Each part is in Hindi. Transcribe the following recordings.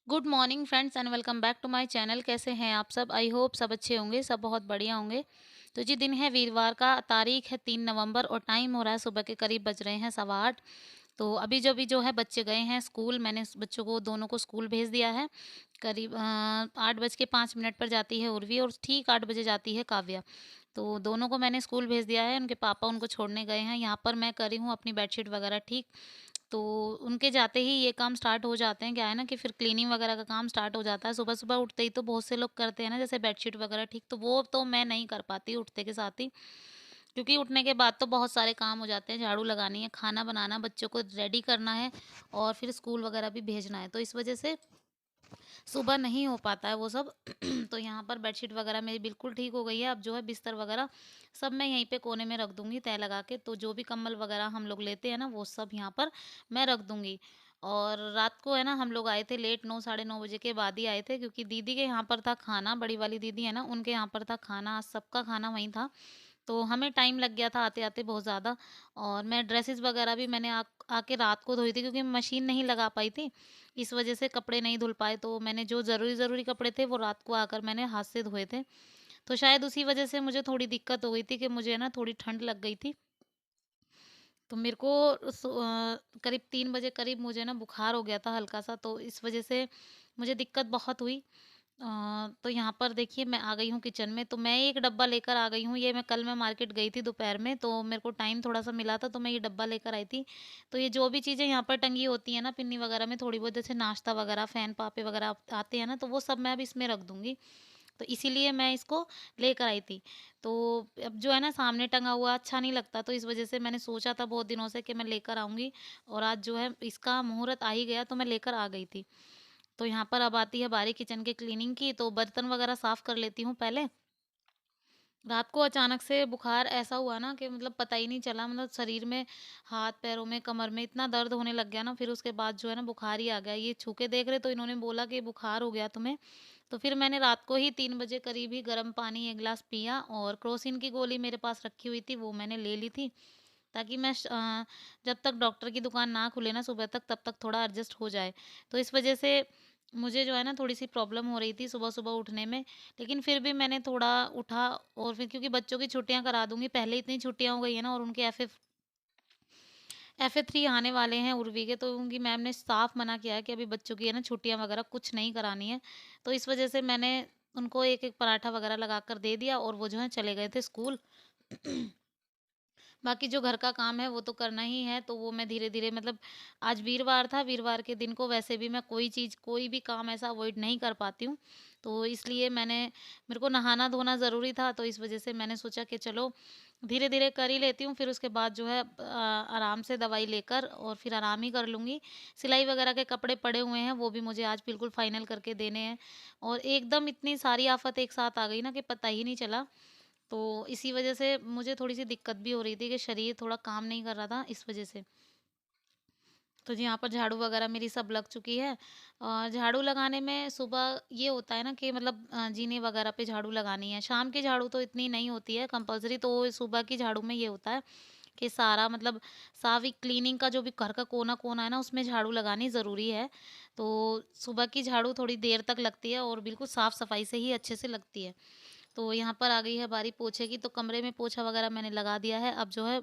Good morning friends and welcome back to my channel. कैसे हैं आप सब? आई होप सब अच्छे होंगे, सब बहुत बढ़िया होंगे। तो जी दिन है वीरवार का, तारीख है 3 नवंबर और टाइम हो रहा है सुबह के करीब बज रहे हैं 8:15। तो अभी जो है बच्चे गए हैं स्कूल। मैंने बच्चों को दोनों को स्कूल भेज दिया है। करीब 8:05 पर जाती है उर्वी और ठीक 8 बजे जाती है काव्या। तो दोनों को मैंने स्कूल भेज दिया है, उनके पापा उनको छोड़ने गए हैं। यहाँ पर मैं करी हूँ अपनी बेडशीट वगैरह ठीक। तो उनके जाते ही ये काम स्टार्ट हो जाते हैं। क्या है ना कि फिर क्लीनिंग वगैरह का काम स्टार्ट हो जाता है। सुबह-सुबह उठते ही तो बहुत से लोग करते हैं ना, जैसे बेडशीट वगैरह ठीक, तो वो तो मैं नहीं कर पाती उठते के साथ ही। क्योंकि उठने के बाद तो बहुत सारे काम हो जाते हैं, झाड़ू लगानी है, खाना बनाना, बच्चों को रेडी करना है और फिर स्कूल वगैरह भी भेजना है। तो इस वजह से सुबह नहीं हो पाता है वो सब। तो यहाँ पर बेडशीट वगैरह मेरी बिल्कुल ठीक हो गई है। अब जो है बिस्तर वगैरह सब मैं यहीं पे कोने में रख दूँगी तह लगा के। तो जो भी कंबल वगैरह हम लोग लेते हैं ना, वो सब यहाँ पर मैं रख दूँगी। और रात को है ना हम लोग आए थे लेट, 9 साढ़े 9 बजे के बाद ही आए थे, क्योंकि दीदी के यहाँ पर था खाना, बड़ी वाली दीदी है ना, उनके यहाँ पर था खाना, आज सबका खाना वहीं था। तो हमें टाइम लग गया था आते-आते बहुत ज़्यादा। और मैं ड्रेसेस वगैरह भी मैंने आके रात को धोई थी, क्योंकि मशीन नहीं लगा पाई थी। इस वजह से कपड़े नहीं धुल पाए, तो मैंने जो ज़रूरी-ज़रूरी कपड़े थे वो रात को आकर मैंने हाथ से धोए थे। तो शायद उसी वजह से मुझे थोड़ी दिक्कत हो गई थी कि मुझे ना थोड़ी ठंड लग गई थी। तो मेरे को करीब 3 बजे करीब मुझे ना बुखार हो गया था हल्का-सा, तो इस वजह से मुझे दिक्कत बहुत हुई। तो यहाँ पर देखिए मैं आ गई हूँ किचन में, तो मैं एक डब्बा लेकर आ गई हूँ। ये मैं मार्केट गई थी दोपहर में, तो मेरे को टाइम थोड़ा-सा मिला था, तो मैं ये डब्बा लेकर आई थी। तो ये जो भी चीज़ें यहाँ पर टंगी होती हैं ना पिन्नी वगैरह में, थोड़ी बहुत जैसे नाश्ता वगैरह, फ़ैन पापे वगैरह आते हैं ना, तो वो सब मैं अब इसमें रख दूँगी। तो इसीलिए मैं इसको लेकर आई थी। तो अब जो है ना सामने टंगा हुआ अच्छा नहीं लगता, तो इस वज़ह से मैंने सोचा था बहुत दिनों से कि मैं लेकर आऊँगी, और आज जो है इसका मुहूर्त आ ही गया, तो मैं लेकर आ गई थी। तो यहाँ पर अब आती है बारी किचन के क्लीनिंग की, तो बर्तन वगैरह साफ़ कर लेती हूँ पहले। रात को अचानक से बुखार ऐसा हुआ ना कि मतलब पता ही नहीं चला, मतलब शरीर में, हाथ पैरों में, कमर में इतना दर्द होने लग गया ना, फिर उसके बाद जो है ना बुखार ही आ गया। ये छू के देख रहे तो इन्होंने बोला कि बुखार हो गया तुम्हें। तो फिर मैंने रात को ही 3 बजे करीब ही गर्म पानी 1 गिलास पिया, और क्रोसिन की गोली मेरे पास रखी हुई थी, वो मैंने ले ली थी, ताकि जब तक डॉक्टर की दुकान ना खुले ना सुबह तक, तब तक थोड़ा एडजस्ट हो जाए। तो इस वजह से मुझे जो है ना थोड़ी-सी प्रॉब्लम हो रही थी सुबह-सुबह उठने में, लेकिन फिर भी मैंने थोड़ा उठा। और फिर क्योंकि बच्चों की छुट्टियाँ करा दूँगी, पहले इतनी छुट्टियाँ हो गई हैं ना, और उनके FA3 आने वाले हैं उर्वी के, तो उनकी मैम ने साफ मना किया है कि अभी बच्चों की है ना छुट्टियाँ वगैरह कुछ नहीं करानी है। तो इस वजह से मैंने उनको एक-एक पराठा वगैरह लगाकर दे दिया, और वो जो है चले गए थे स्कूल। बाकी जो घर का काम है वो तो करना ही है, तो वो मैं धीरे-धीरे, मतलब आज वीरवार था, वीरवार के दिन को वैसे भी मैं कोई चीज़, कोई भी काम ऐसा अवॉइड नहीं कर पाती हूँ। तो इसलिए मेरे को नहाना-धोना ज़रूरी था, तो इस वज़ह से मैंने सोचा कि चलो धीरे-धीरे कर ही लेती हूँ, फिर उसके बाद जो है आराम से दवाई लेकर और फिर आराम ही कर लूँगी। सिलाई वगैरह के कपड़े पड़े हुए हैं, वो भी मुझे आज बिल्कुल फाइनल करके देने हैं, और एकदम इतनी सारी आफ़त एक साथ आ गई ना कि पता ही नहीं चला। तो इसी वजह से मुझे थोड़ी-सी दिक्कत भी हो रही थी कि शरीर थोड़ा काम नहीं कर रहा था, इस वजह से। तो जी, यहाँ पर झाड़ू वगैरह मेरी सब लग चुकी है। झाड़ू लगाने में सुबह ये होता है ना कि मतलब जीने वगैरह पे झाड़ू लगानी है। शाम की झाड़ू तो इतनी नहीं होती है कंपल्सरी, तो सुबह की झाड़ू में ये होता है कि सारा मतलब सारी क्लीनिंग का जो भी घर का कोना-कोना है ना, उसमें झाड़ू लगानी ज़रूरी है। तो सुबह की झाड़ू थोड़ी देर तक लगती है और बिल्कुल साफ-सफाई से ही अच्छे से लगती है। तो यहाँ पर आ गई है बारी पोछे की, तो कमरे में पोछा वगैरह मैंने लगा दिया है। अब जो है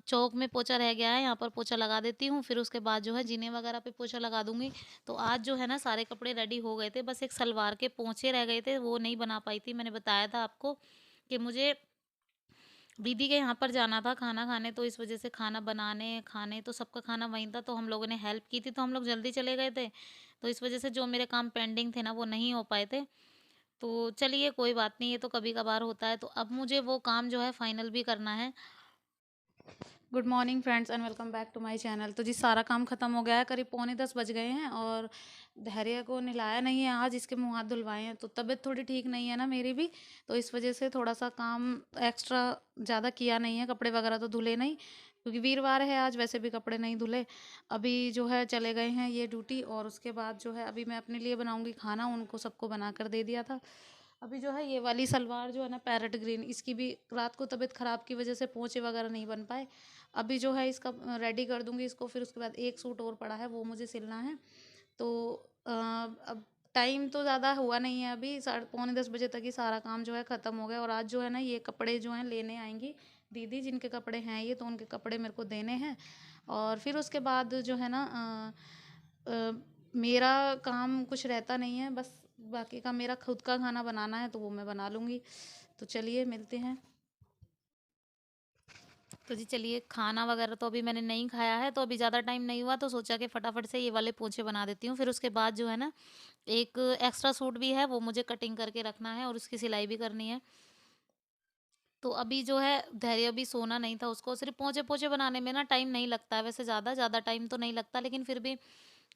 चौक में पोछा रह गया है, यहाँ पर पोछा लगा देती हूँ, फिर उसके बाद जो है जीने वगैरह पे पोछा लगा दूँगी। तो आज जो है ना सारे कपड़े रेडी हो गए थे, बस एक सलवार के पोंछे रह गए थे, वो नहीं बना पाई थी। मैंने बताया था आपको कि मुझे दीदी के यहाँ पर जाना था खाना खाने, तो इस वज़ह से खाना बनाने, खाने, तो सबका खाना वहीं था, तो हम लोगों ने हेल्प की थी, तो हम लोग जल्दी चले गए थे। तो इस वज़ह से जो मेरे काम पेंडिंग थे ना, वो नहीं हो पाए थे। तो चलिए कोई बात नहीं, ये तो कभी-कभार होता है। तो अब मुझे वो काम जो है फाइनल भी करना है। Good morning friends and welcome back to my channel. तो जी सारा काम ख़त्म हो गया है, करीब पौने 10 बज गए हैं, और धैर्य को नहलाया नहीं है आज, इसके मुँह हाथ धुलवाए हैं। तो तबीयत थोड़ी ठीक नहीं है ना मेरी भी, तो इस वजह से थोड़ा-सा काम एक्स्ट्रा ज़्यादा किया नहीं है, कपड़े वगैरह तो धुले नहीं, क्योंकि वीरवार है आज, वैसे भी कपड़े नहीं धुले। अभी जो है चले गए हैं ये ड्यूटी, और उसके बाद जो है अभी मैं अपने लिए बनाऊँगी खाना, उनको सबको बनाकर दे दिया था। अभी जो है ये वाली सलवार जो है ना पैरेट ग्रीन, इसकी भी रात को तबीयत ख़राब की वजह से पोंछे वगैरह नहीं बन पाए। अभी जो है इसका रेडी कर दूँगी इसको, फिर उसके बाद एक सूट और पड़ा है वो मुझे सिलना है। तो अब टाइम तो ज़्यादा हुआ नहीं है अभी, साढ़े पौने 10 बजे तक ही सारा काम जो है ख़त्म हो गया। और आज जो है ना ये कपड़े जो हैं लेने आएँगी दीदी, जिनके कपड़े हैं ये, तो उनके कपड़े मेरे को देने हैं। और फिर उसके बाद जो है ना अ, मेरा काम कुछ रहता नहीं है, बस बाकी का मेरा खुद का खाना बनाना है तो वो मैं बना लूँगी। तो चलिए मिलते हैं। तो जी चलिए, खाना वगैरह तो अभी मैंने नहीं खाया है, तो अभी ज़्यादा टाइम नहीं हुआ, तो सोचा कि फटाफट से ये वाले पोंछे बना देती हूँ। फिर उसके बाद जो है ना, एक एक्स्ट्रा सूट भी है, वो मुझे कटिंग करके रखना है और उसकी सिलाई भी करनी है। तो अभी जो है धैर्य अभी सोना नहीं था उसको, सिर्फ़ पोंछे-पोंछे बनाने में ना टाइम नहीं लगता है, वैसे ज़्यादा टाइम तो नहीं लगता, लेकिन फिर भी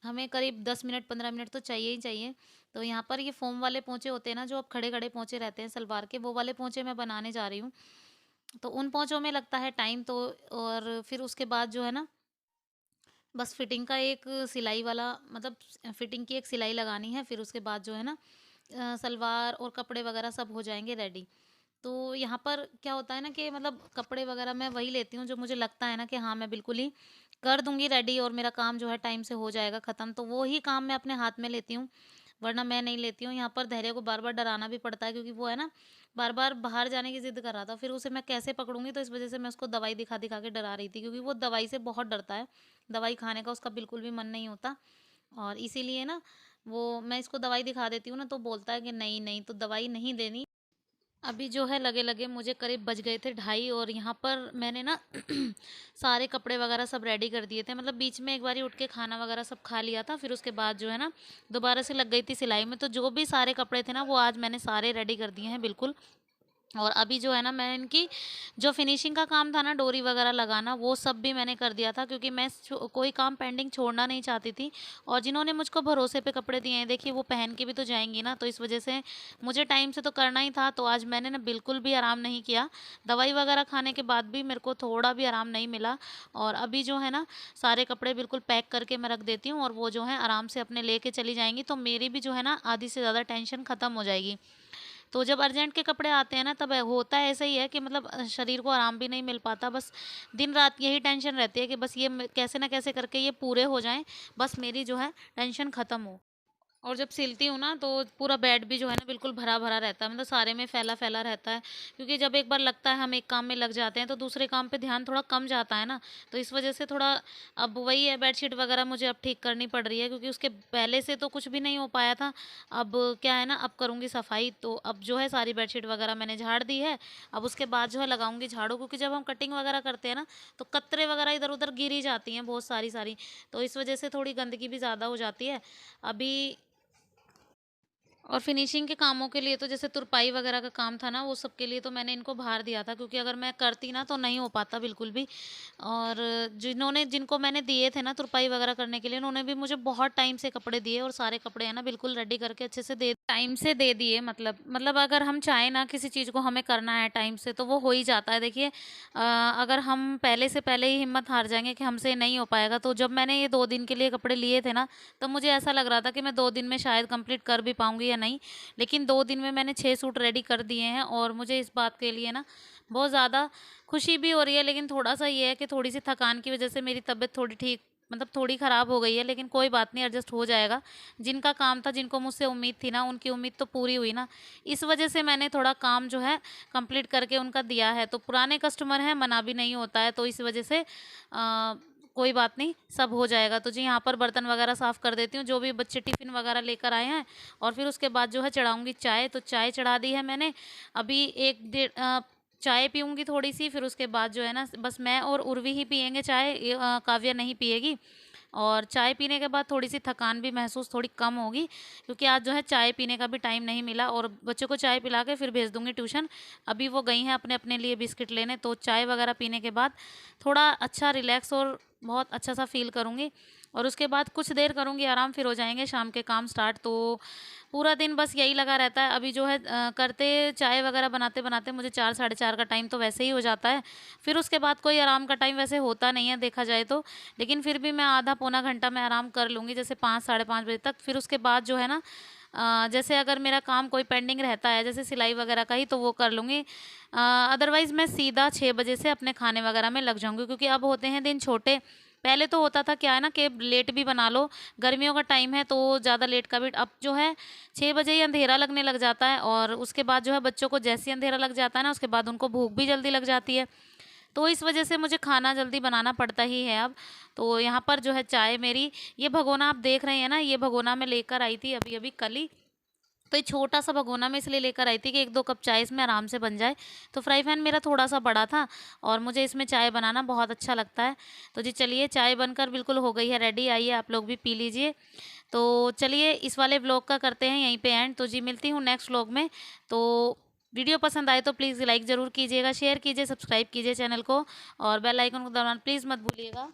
हमें करीब 10 मिनट 15 मिनट तो चाहिए ही चाहिए। तो यहाँ पर ये फ़ोम वाले पोंछे होते हैं ना, जो अब खड़े-खड़े पोंछे रहते हैं सलवार के, वो वाले पोंछे मैं बनाने जा रही हूँ। तो उन पोंछों में लगता है टाइम तो, और फिर उसके बाद जो है ना, बस फिटिंग का एक सिलाई वाला, मतलब फिटिंग की एक सिलाई लगानी है, फिर उसके बाद जो है ना सलवार और कपड़े वगैरह सब हो जाएँगे रेडी। तो यहाँ पर क्या होता है ना कि मतलब कपड़े वगैरह मैं वही लेती हूँ जो मुझे लगता है ना कि हाँ, मैं बिल्कुल ही कर दूँगी रेडी और मेरा काम जो है टाइम से हो जाएगा ख़त्म, तो वो ही काम मैं अपने हाथ में लेती हूँ, वरना मैं नहीं लेती हूँ। यहाँ पर धैर्य को बार-बार डराना भी पड़ता है, क्योंकि वो है ना बार-बार बाहर जाने की ज़िद कर रहा था, फिर उसे मैं कैसे पकड़ूँगी, तो इस वज़ह से मैं उसको दवाई दिखा-दिखा के डरा रही थी, क्योंकि वो दवाई से बहुत डरता है। दवाई खाने का उसका बिल्कुल भी मन नहीं होता, और इसीलिए ना वो, मैं इसको दवाई दिखा देती हूँ ना, तो बोलता है कि नहीं-नहीं, तो दवाई नहीं देनी। अभी जो है लगे-लगे मुझे करीब बज गए थे 2:30, और यहाँ पर मैंने ना सारे कपड़े वगैरह सब रेडी कर दिए थे। मतलब बीच में एक बारी उठ के खाना वगैरह सब खा लिया था, फिर उसके बाद जो है ना दोबारा से लग गई थी सिलाई में। तो जो भी सारे कपड़े थे ना, वो आज मैंने सारे रेडी कर दिए हैं बिल्कुल। और अभी जो है ना, मैं इनकी जो फिनिशिंग का काम था ना, डोरी वगैरह लगाना, वो सब भी मैंने कर दिया था, क्योंकि मैं कोई काम पेंडिंग छोड़ना नहीं चाहती थी। और जिन्होंने मुझको भरोसे पे कपड़े दिए हैं, देखिए वो पहन के भी तो जाएंगी ना, तो इस वजह से मुझे टाइम से तो करना ही था। तो आज मैंने ना बिल्कुल भी आराम नहीं किया, दवाई वगैरह खाने के बाद भी मेरे को थोड़ा भी आराम नहीं मिला। और अभी जो है ना, सारे कपड़े बिल्कुल पैक करके मैं रख देती हूँ, और वो जो है आराम से अपने लेके चली जाएंगी, तो मेरी भी जो है ना आधी से ज़्यादा टेंशन ख़त्म हो जाएगी। तो जब अर्जेंट के कपड़े आते हैं ना, तब होता है ऐसा ही है कि मतलब शरीर को आराम भी नहीं मिल पाता, बस दिन रात यही टेंशन रहती है कि बस ये कैसे ना कैसे करके ये पूरे हो जाएं, बस मेरी जो है टेंशन ख़त्म हो। और जब सिलती हूँ ना, तो पूरा बेड भी जो है ना बिल्कुल भरा-भरा रहता है, मतलब सारे में फैला-फैला रहता है। क्योंकि जब एक बार लगता है हम एक काम में लग जाते हैं, तो दूसरे काम पे ध्यान थोड़ा कम जाता है ना, तो इस वज़ह से थोड़ा, अब वही है, बेडशीट वग़ैरह मुझे अब ठीक करनी पड़ रही है, क्योंकि उसके पहले से तो कुछ भी नहीं हो पाया था। अब क्या है ना, अब करूँगी सफाई, तो अब जो है सारी बेडशीट वग़ैरह मैंने झाड़ दी है। अब उसके बाद जो है लगाऊँगी झाड़ू, क्योंकि जब हम कटिंग वग़ैरह करते हैं ना, तो कतरे वग़ैरह इधर-उधर गिर ही जाती हैं बहुत सारी-सारी, तो इस वज़ह से थोड़ी गंदगी भी ज़्यादा हो जाती है। अभी और फिनिशिंग के कामों के लिए तो, जैसे तुरपाई वगैरह का काम था ना, वो सब के लिए तो मैंने इनको बाहर दिया था, क्योंकि अगर मैं करती ना तो नहीं हो पाता बिल्कुल भी। और जिनको मैंने दिए थे ना तुरपाई वगैरह करने के लिए, उन्होंने भी मुझे बहुत टाइम से कपड़े दिए, और सारे कपड़े है ना बिल्कुल रेडी करके अच्छे से दे टाइम से दे दिए। मतलब अगर हम चाहें ना किसी चीज़ को हमें करना है टाइम से, तो वो हो ही जाता है। देखिए अगर हम पहले से पहले ही हिम्मत हार जाएंगे कि हमसे नहीं हो पाएगा, तो जब मैंने ये 2 दिन के लिए कपड़े लिए थे ना, तब मुझे ऐसा लग रहा था कि मैं 2 दिन में शायद कंप्लीट कर भी पाऊंगी या नहीं। लेकिन 2 दिन में मैंने 6 सूट रेडी कर दिए हैं, और मुझे इस बात के लिए ना बहुत ज़्यादा खुशी भी हो रही है। लेकिन थोड़ा सा ये है कि थोड़ी सी थकान की वजह से मेरी तबीयत थोड़ी ठीक, मतलब थोड़ी ख़राब हो गई है, लेकिन कोई बात नहीं, एडजस्ट हो जाएगा। जिनका काम था, जिनको मुझसे उम्मीद थी ना, उनकी उम्मीद तो पूरी हुई ना, इस वजह से मैंने थोड़ा काम जो है कंप्लीट करके उनका दिया है। तो पुराने कस्टमर हैं, मना भी नहीं होता है, तो इस वजह से कोई बात नहीं, सब हो जाएगा। तो जी यहाँ पर बर्तन वगैरह साफ़ कर देती हूँ, जो भी बच्चे टिफ़िन वगैरह लेकर आए हैं, और फिर उसके बाद जो है चढ़ाऊँगी चाय। तो चाय चढ़ा दी है मैंने, अभी चाय पीऊँगी थोड़ी-सी, फिर उसके बाद जो है ना, बस मैं और उर्वी ही पिएँगे चाय, काव्या नहीं पिएगी। और चाय पीने के बाद थोड़ी-सी थकान भी महसूस थोड़ी कम होगी, क्योंकि आज जो है चाय पीने का भी टाइम नहीं मिला, और बच्चों को चाय पिला के फिर भेज दूँगी ट्यूशन। अभी वो गई हैं अपने-अपने लिए बिस्किट लेने, तो चाय वगैरह पीने के बाद थोड़ा अच्छा रिलैक्स और बहुत अच्छा-सा फ़ील करूँगी, और उसके बाद कुछ देर करूँगी आराम, फिर हो जाएँगे शाम के काम स्टार्ट। तो पूरा दिन बस यही लगा रहता है। अभी जो है करते चाय वगैरह बनाते-बनाते मुझे 4 साढ़े 4 का टाइम तो वैसे ही हो जाता है। फिर उसके बाद कोई आराम का टाइम वैसे होता नहीं है देखा जाए तो, लेकिन फिर भी मैं आधा पौना घंटा मैं आराम कर लूँगी, जैसे 5 साढ़े 5 बजे तक। फिर उसके बाद जो है ना जैसे अगर मेरा काम कोई पेंडिंग रहता है, जैसे सिलाई वगैरह का ही, तो वो कर लूँगी। अदरवाइज़ मैं सीधा 6 बजे से अपने खाने वगैरह में लग जाऊँगी, क्योंकि अब होते हैं दिन छोटे, पहले तो होता था क्या है ना कि लेट भी बना लो, गर्मियों का टाइम है तो ज़्यादा लेट का भी, अब जो है 6 बजे ही अंधेरा लगने लग जाता है और उसके बाद जो है बच्चों को जैसे ही अंधेरा लग जाता है ना, उसके बाद उनको भूख भी जल्दी लग जाती है। तो इस वजह से मुझे खाना जल्दी बनाना पड़ता ही है अब। तो यहाँ पर जो है चाय मेरी, ये भगोना आप देख रहे हैं ना, ये भगोना मैं लेकर आई थी अभी-अभी कल ही। तो ये छोटा-सा भगोना मैं इसलिए लेकर आई थी कि 1-2 कप चाय इसमें आराम से बन जाए। तो फ्राई पैन मेरा थोड़ा-सा बड़ा था और मुझे इसमें चाय बनाना बहुत अच्छा लगता है। तो जी चलिए, चाय बनकर बिल्कुल हो गई है रेडी, आइए आप लोग भी पी लीजिए। तो चलिए, इस वाले व्लॉग का करते हैं यहीं पे एंड। तो जी मिलती हूँ नेक्स्ट व्लॉग में। तो वीडियो पसंद आए तो प्लीज़ लाइक ज़रूर कीजिएगा, शेयर कीजिए, सब्सक्राइब कीजिए चैनल को और बेल आइकन को दबाना प्लीज़ मत भूलिएगा।